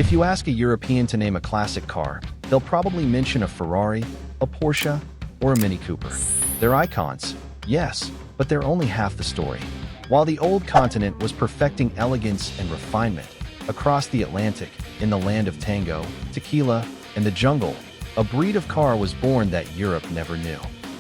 If you ask a European to name a classic car, they'll probably mention a Ferrari, a Porsche, or a Mini Cooper. They're icons, yes, but they're only half the story. While the old continent was perfecting elegance and refinement, across the Atlantic, in the land of tango, tequila, and the jungle, a breed of car was born that Europe never knew.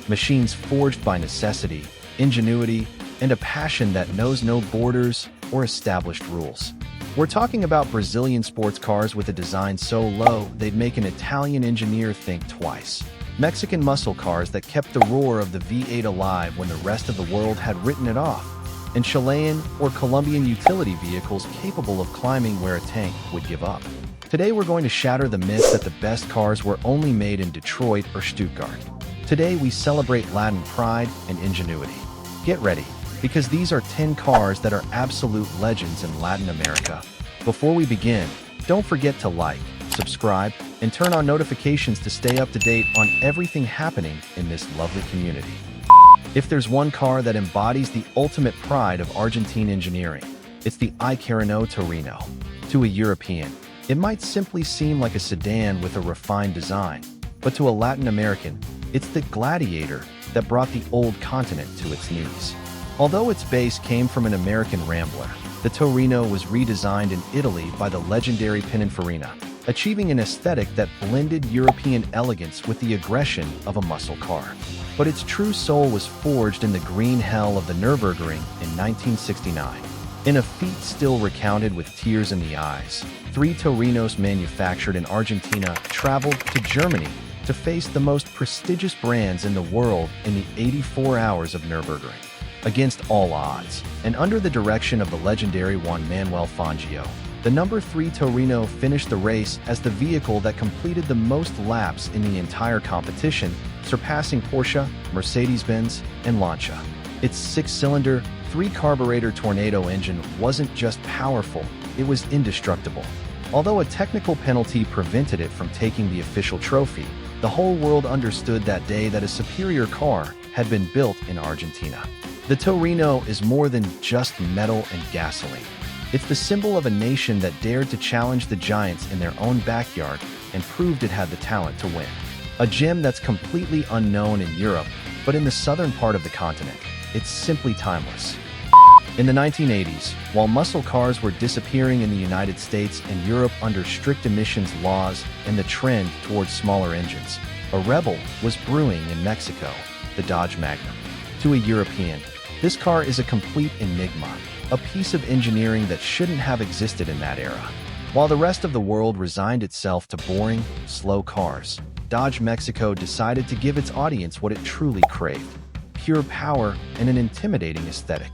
Machines forged by necessity, ingenuity, and a passion that knows no borders or established rules. We're talking about Brazilian sports cars with a design so low they'd make an Italian engineer think twice. Mexican muscle cars that kept the roar of the V8 alive when the rest of the world had written it off. And Chilean or Colombian utility vehicles capable of climbing where a tank would give up. Today we're going to shatter the myth that the best cars were only made in Detroit or Stuttgart. Today we celebrate Latin pride and ingenuity. Get ready, because these are 10 cars that are absolute legends in Latin America. Before we begin, don't forget to like, subscribe, and turn on notifications to stay up to date on everything happening in this lovely community. If there's one car that embodies the ultimate pride of Argentine engineering, it's the ingenuity Torino. To a European, it might simply seem like a sedan with a refined design, but to a Latin American, it's the gladiator that brought the old continent to its knees. Although its base came from an American Rambler, the Torino was redesigned in Italy by the legendary Pininfarina, achieving an aesthetic that blended European elegance with the aggression of a muscle car. But its true soul was forged in the green hell of the Nürburgring in 1969. In a feat still recounted with tears in the eyes, 3 Torinos manufactured in Argentina traveled to Germany to face the most prestigious brands in the world in the 84 hours of Nürburgring. Against all odds, and under the direction of the legendary Juan Manuel Fangio, the number 3 Torino finished the race as the vehicle that completed the most laps in the entire competition, surpassing Porsche, Mercedes-Benz, and Lancia. Its 6-cylinder, 3-carburetor Tornado engine wasn't just powerful, it was indestructible. Although a technical penalty prevented it from taking the official trophy, the whole world understood that day that a superior car had been built in Argentina. The Torino is more than just metal and gasoline. It's the symbol of a nation that dared to challenge the giants in their own backyard and proved it had the talent to win. A gem that's completely unknown in Europe, but in the southern part of the continent, it's simply timeless. In the 1980s, while muscle cars were disappearing in the United States and Europe under strict emissions laws and the trend towards smaller engines, a rebel was brewing in Mexico, the Dodge Magnum. To a European, this car is a complete enigma, a piece of engineering that shouldn't have existed in that era. While the rest of the world resigned itself to boring, slow cars, Dodge Mexico decided to give its audience what it truly craved: pure power and an intimidating aesthetic.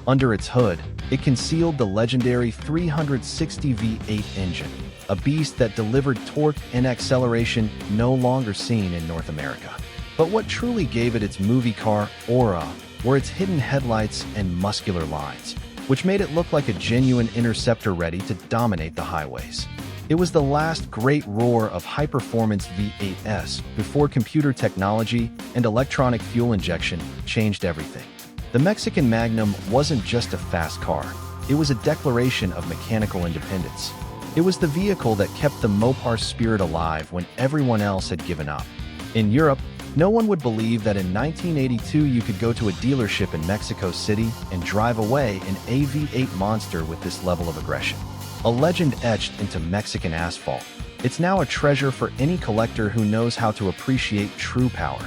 Under its hood, it concealed the legendary 360 V8 engine, a beast that delivered torque and acceleration no longer seen in North America. But what truly gave it its movie car aura were its hidden headlights and muscular lines, which made it look like a genuine interceptor ready to dominate the highways. It was the last great roar of high-performance V8s before computer technology and electronic fuel injection changed everything. The Mexican Magnum wasn't just a fast car, it was a declaration of mechanical independence. It was the vehicle that kept the Mopar spirit alive when everyone else had given up. In Europe, no one would believe that in 1982 you could go to a dealership in Mexico City and drive away an AV8 monster with this level of aggression. A legend etched into Mexican asphalt, it's now a treasure for any collector who knows how to appreciate true power.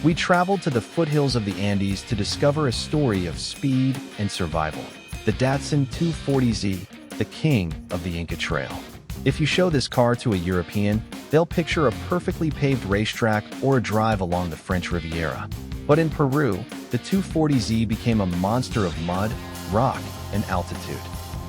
We traveled to the foothills of the Andes to discover a story of speed and survival. The Datsun 240Z, the king of the Inca Trail. If you show this car to a European, they'll picture a perfectly paved racetrack or a drive along the French Riviera. But in Peru, the 240Z became a monster of mud, rock, and altitude.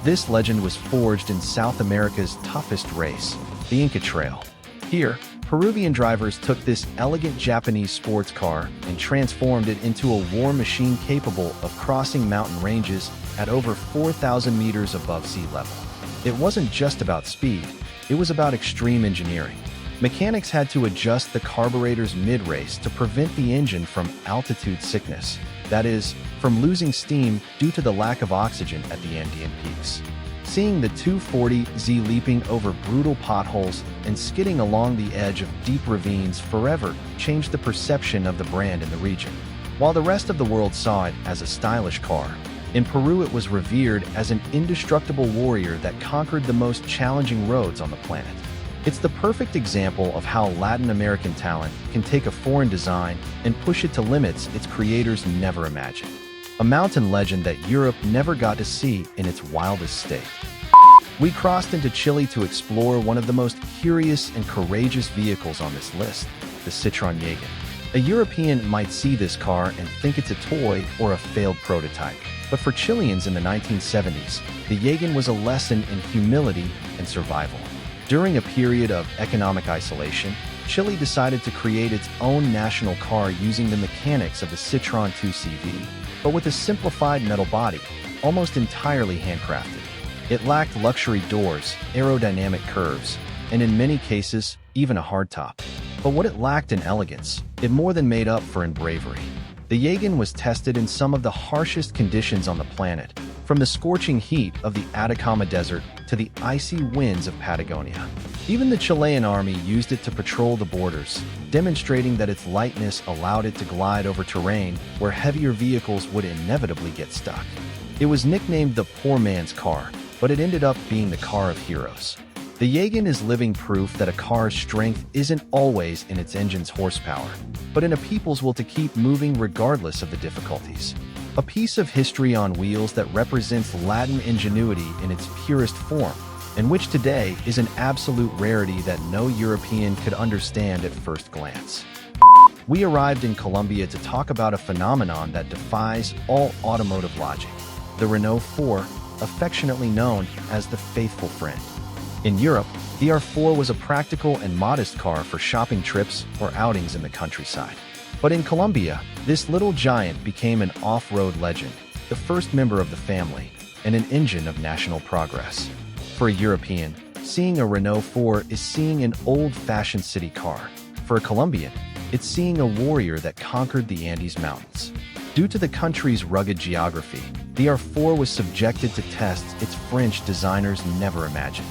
This legend was forged in South America's toughest race, the Inca Trail. Here, Peruvian drivers took this elegant Japanese sports car and transformed it into a war machine capable of crossing mountain ranges at over 4,000 meters above sea level. It wasn't just about speed, it was about extreme engineering. Mechanics had to adjust the carburetors mid-race to prevent the engine from altitude sickness, that is, from losing steam due to the lack of oxygen at the Andean peaks. Seeing the 240Z leaping over brutal potholes and skidding along the edge of deep ravines forever changed the perception of the brand in the region. While the rest of the world saw it as a stylish car, in Peru it was revered as an indestructible warrior that conquered the most challenging roads on the planet. It's the perfect example of how Latin American talent can take a foreign design and push it to limits its creators never imagined. A mountain legend that Europe never got to see in its wildest state. We crossed into Chile to explore one of the most curious and courageous vehicles on this list, the Citroën Jaguar. A European might see this car and think it's a toy or a failed prototype, but for Chileans in the 1970s, the Jaguar was a lesson in humility and survival. During a period of economic isolation, Chile decided to create its own national car using the mechanics of the Citroën 2CV, but with a simplified metal body, almost entirely handcrafted. It lacked luxury doors, aerodynamic curves, and in many cases, even a hardtop. But what it lacked in elegance, it more than made up for in bravery. The Jaguar was tested in some of the harshest conditions on the planet, from the scorching heat of the Atacama Desert to the icy winds of Patagonia. Even the Chilean army used it to patrol the borders, demonstrating that its lightness allowed it to glide over terrain where heavier vehicles would inevitably get stuck. It was nicknamed the poor man's car, but it ended up being the car of heroes. The Jaguar is living proof that a car's strength isn't always in its engine's horsepower, but in a people's will to keep moving regardless of the difficulties. A piece of history on wheels that represents Latin ingenuity in its purest form, and which today is an absolute rarity that no European could understand at first glance. We arrived in Colombia to talk about a phenomenon that defies all automotive logic, the Renault 4, affectionately known as the faithful friend. In Europe, the R4 was a practical and modest car for shopping trips or outings in the countryside. But in Colombia, this little giant became an off-road legend, the first member of the family, and an engine of national progress. For a European, seeing a Renault 4 is seeing an old-fashioned city car. For a Colombian, it's seeing a warrior that conquered the Andes Mountains. Due to the country's rugged geography, the R4 was subjected to tests its French designers never imagined.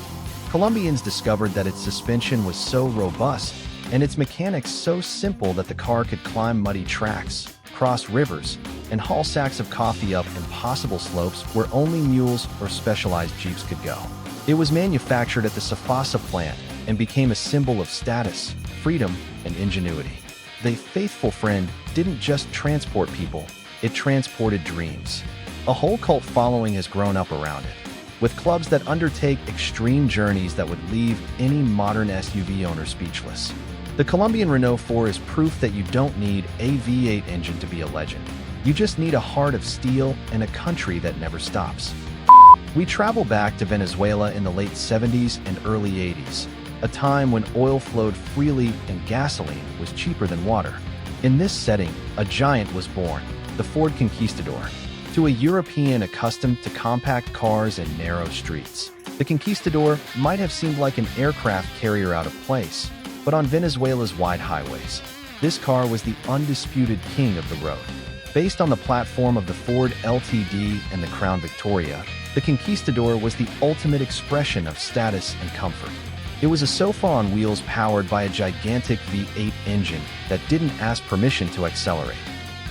Colombians discovered that its suspension was so robust and its mechanics so simple that the car could climb muddy tracks, cross rivers, and haul sacks of coffee up impossible slopes where only mules or specialized jeeps could go. It was manufactured at the Safasa plant and became a symbol of status, freedom, and ingenuity. The faithful friend didn't just transport people, it transported dreams. A whole cult following has grown up around it, with clubs that undertake extreme journeys that would leave any modern SUV owner speechless. The Colombian Renault 4 is proof that you don't need a V8 engine to be a legend. You just need a heart of steel and a country that never stops. We travel back to Venezuela in the late 70s and early 80s, a time when oil flowed freely and gasoline was cheaper than water. In this setting, a giant was born, the Ford Conquistador. To a European accustomed to compact cars and narrow streets, the Conquistador might have seemed like an aircraft carrier out of place, but on Venezuela's wide highways, this car was the undisputed king of the road. Based on the platform of the Ford LTD and the Crown Victoria, the Conquistador was the ultimate expression of status and comfort. It was a sofa on wheels powered by a gigantic V8 engine that didn't ask permission to accelerate.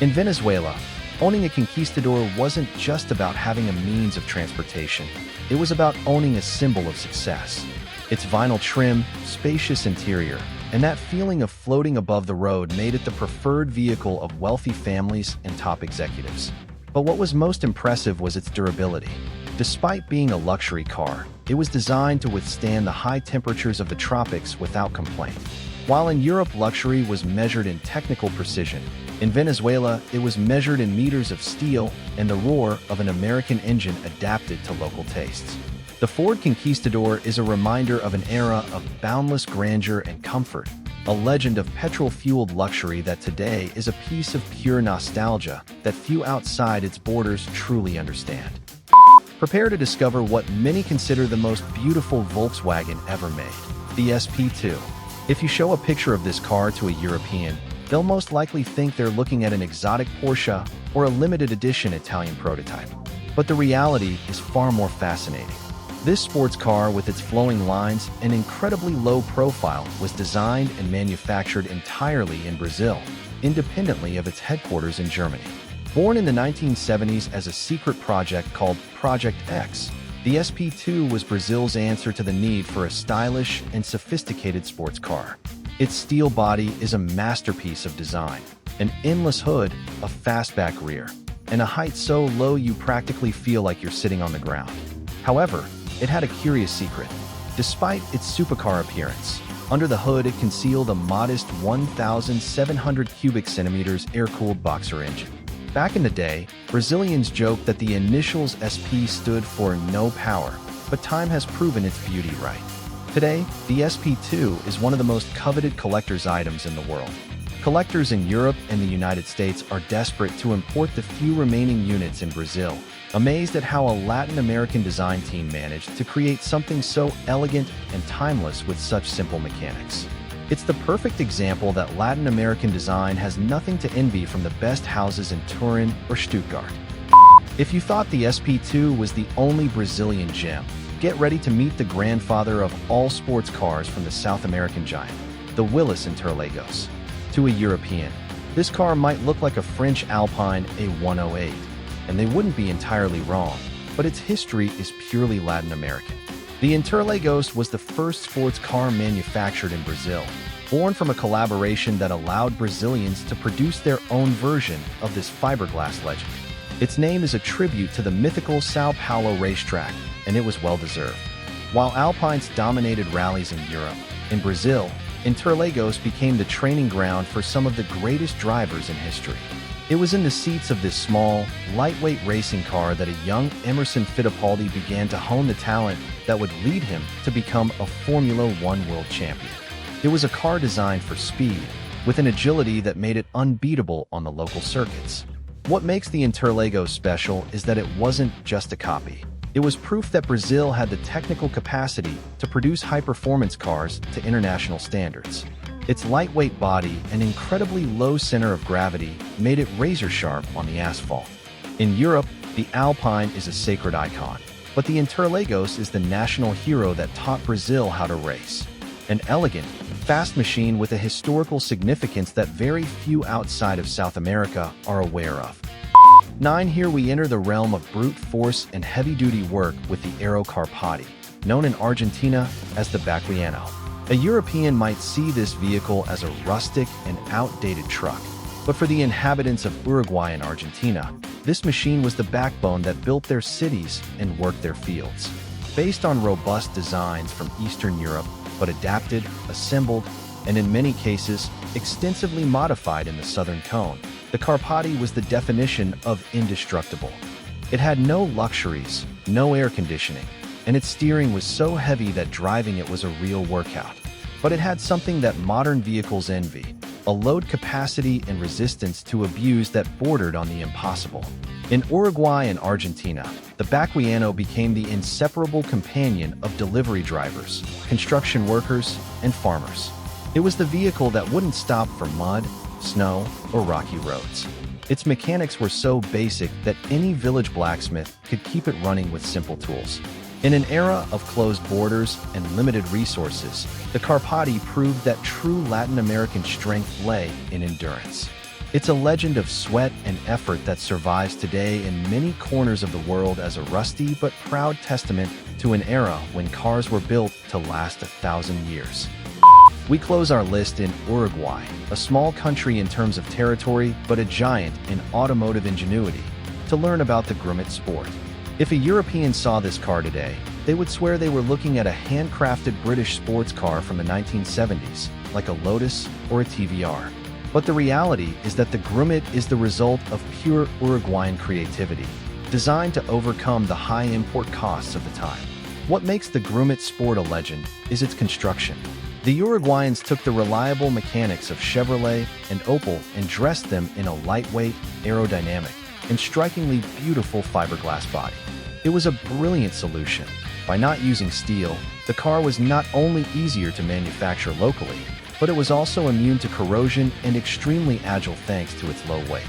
In Venezuela, owning a Conquistador wasn't just about having a means of transportation. It was about owning a symbol of success. Its vinyl trim, spacious interior, and that feeling of floating above the road made it the preferred vehicle of wealthy families and top executives. But what was most impressive was its durability. Despite being a luxury car, it was designed to withstand the high temperatures of the tropics without complaint. While in Europe luxury was measured in technical precision, in Venezuela it was measured in meters of steel and the roar of an American engine adapted to local tastes. The Ford Conquistador is a reminder of an era of boundless grandeur and comfort, a legend of petrol-fueled luxury that today is a piece of pure nostalgia that few outside its borders truly understand. Prepare to discover what many consider the most beautiful Volkswagen ever made, the SP2. If you show a picture of this car to a European, they'll most likely think they're looking at an exotic Porsche or a limited edition Italian prototype. But the reality is far more fascinating. This sports car, with its flowing lines and incredibly low profile, was designed and manufactured entirely in Brazil, independently of its headquarters in Germany. Born in the 1970s as a secret project called Project X, the SP2 was Brazil's answer to the need for a stylish and sophisticated sports car. Its steel body is a masterpiece of design, an endless hood, a fastback rear, and a height so low you practically feel like you're sitting on the ground. However, it had a curious secret. Despite its supercar appearance, under the hood it concealed a modest 1,700 cubic centimeters air-cooled boxer engine. Back in the day, Brazilians joked that the initials SP stood for no power, but time has proven its beauty right. Today, the SP2 is one of the most coveted collector's items in the world. Collectors in Europe and the United States are desperate to import the few remaining units in Brazil, amazed at how a Latin American design team managed to create something so elegant and timeless with such simple mechanics. It's the perfect example that Latin American design has nothing to envy from the best houses in Turin or Stuttgart. If you thought the SP2 was the only Brazilian gem, get ready to meet the grandfather of all sports cars from the South American giant, the Willys Interlagos. To a European, this car might look like a French Alpine A108, and they wouldn't be entirely wrong, but its history is purely Latin American. The Interlagos was the first sports car manufactured in Brazil, born from a collaboration that allowed Brazilians to produce their own version of this fiberglass legend. Its name is a tribute to the mythical São Paulo racetrack, and it was well-deserved. While Alpines dominated rallies in Europe, in Brazil, Interlagos became the training ground for some of the greatest drivers in history. It was in the seats of this small, lightweight racing car that a young Emerson Fittipaldi began to hone the talent that would lead him to become a Formula One world champion. It was a car designed for speed, with an agility that made it unbeatable on the local circuits. What makes the Interlagos special is that it wasn't just a copy. It was proof that Brazil had the technical capacity to produce high-performance cars to international standards. Its lightweight body and incredibly low center of gravity made it razor-sharp on the asphalt. In Europe, the Alpine is a sacred icon, but the Interlagos is the national hero that taught Brazil how to race. An elegant, fast machine with a historical significance that very few outside of South America are aware of. 9. Here we enter the realm of brute force and heavy-duty work with the Aero Carpati, known in Argentina as the Baquiano. A European might see this vehicle as a rustic and outdated truck, but for the inhabitants of Uruguay and Argentina, this machine was the backbone that built their cities and worked their fields. Based on robust designs from Eastern Europe, but adapted, assembled, and in many cases, extensively modified in the Southern Cone, the Carpati was the definition of indestructible. It had no luxuries, no air conditioning, and its steering was so heavy that driving it was a real workout. But it had something that modern vehicles envy, a load capacity and resistance to abuse that bordered on the impossible. In Uruguay and Argentina, the Baquiano became the inseparable companion of delivery drivers, construction workers, and farmers. It was the vehicle that wouldn't stop for mud, snow, or rocky roads. Its mechanics were so basic that any village blacksmith could keep it running with simple tools. In an era of closed borders and limited resources, the Carpati proved that true Latin American strength lay in endurance. It's a legend of sweat and effort that survives today in many corners of the world as a rusty but proud testament to an era when cars were built to last 1,000 years. We close our list in Uruguay, a small country in terms of territory, but a giant in automotive ingenuity, to learn about the Grummet sport. If a European saw this car today, they would swear they were looking at a handcrafted British sports car from the 1970s, like a Lotus or a TVR. But the reality is that the Grummet is the result of pure Uruguayan creativity, designed to overcome the high import costs of the time. What makes the Grummet sport a legend is its construction. The Uruguayans took the reliable mechanics of Chevrolet and Opel and dressed them in a lightweight, aerodynamic, and strikingly beautiful fiberglass body. It was a brilliant solution. By not using steel, the car was not only easier to manufacture locally, but it was also immune to corrosion and extremely agile thanks to its low weight.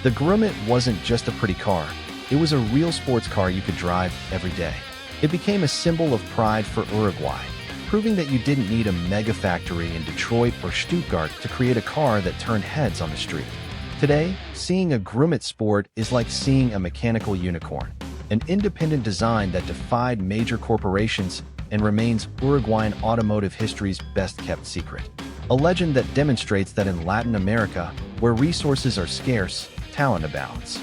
The Grummet wasn't just a pretty car, it was a real sports car you could drive every day. It became a symbol of pride for Uruguay, proving that you didn't need a mega factory in Detroit or Stuttgart to create a car that turned heads on the street. Today, seeing a Grummet Sport is like seeing a mechanical unicorn, an independent design that defied major corporations and remains Uruguayan automotive history's best-kept secret. A legend that demonstrates that in Latin America, where resources are scarce, talent abounds.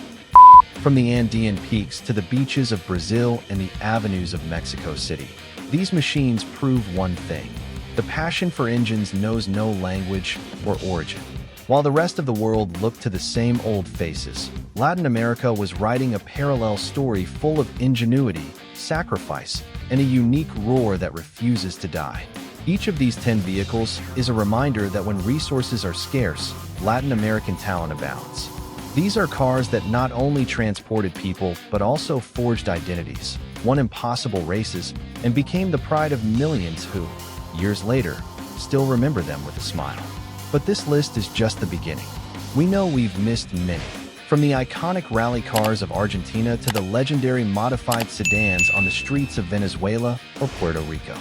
From the Andean peaks to the beaches of Brazil and the avenues of Mexico City, these machines prove one thing: the passion for engines knows no language or origin. While the rest of the world looked to the same old faces, Latin America was writing a parallel story full of ingenuity, sacrifice, and a unique roar that refuses to die. Each of these 10 vehicles is a reminder that when resources are scarce, Latin American talent abounds. These are cars that not only transported people but also forged identities, won impossible races, and became the pride of millions who, years later, still remember them with a smile. But this list is just the beginning. We know we've missed many, from the iconic rally cars of Argentina to the legendary modified sedans on the streets of Venezuela or Puerto Rico.